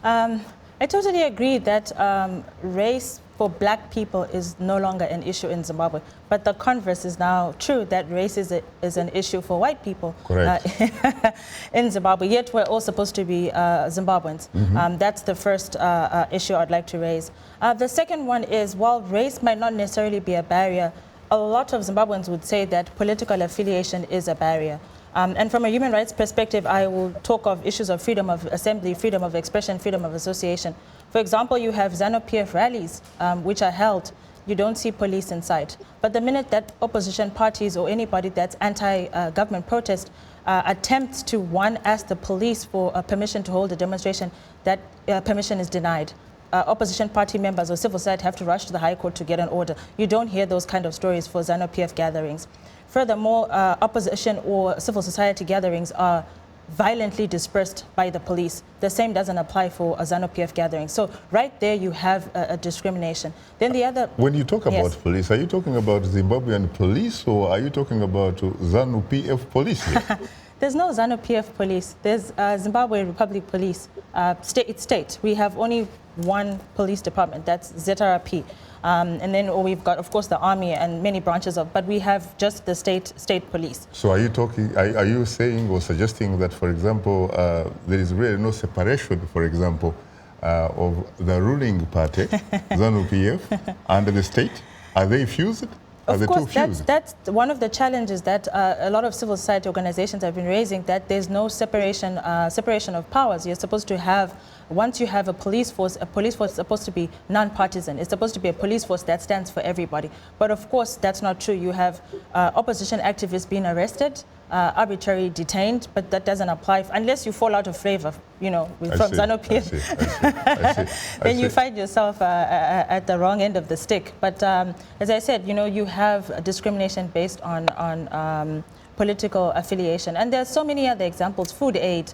I totally agree that race for black people is no longer an issue in Zimbabwe, but the converse is now true, that race is an issue for white people in Zimbabwe, yet we're all supposed to be Zimbabweans. That's the first issue I'd like to raise. The second one is, while race might not necessarily be a barrier, a lot of Zimbabweans would say that political affiliation is a barrier. And from a human rights perspective, I will talk of issues of freedom of assembly, freedom of expression, freedom of association. For example, you have ZANU-PF rallies, which are held. You don't see police inside. But the minute that opposition parties or anybody that's anti-government protest attempts to, one, ask the police for permission to hold a demonstration, that permission is denied. Opposition party members or civil society have to rush to the High Court to get an order. You don't hear those kind of stories for ZANU-PF gatherings. Furthermore, opposition or civil society gatherings are violently dispersed by the police. The same doesn't apply for a ZANU-PF gathering. So right there you have a discrimination. Then the other... When you talk about police, are you talking about Zimbabwean police or are you talking about ZANU-PF police here? There's no ZANU-PF police. There's Zimbabwe Republic Police. It's state. We have only one police department, that's ZRP. And then we've got, of course, the army and many branches of, but we have just the state police. So are you saying or suggesting that, for example, there is really no separation, for example, of the ruling party, ZANU-PF, and the state? Are they fused? Of course, that's one of the challenges that a lot of civil society organizations have been raising, that there's no separation of powers. You're supposed to have, once you have a police force is supposed to be non-partisan. It's supposed to be a police force that stands for everybody. But of course, that's not true. You have opposition activists being arrested, arbitrarily detained, but that doesn't apply unless you fall out of favor, you know, from ZANU-PF. Then you find yourself at the wrong end of the stick. But as I said, you know, you have discrimination based on political affiliation. And there are so many other examples, food aid.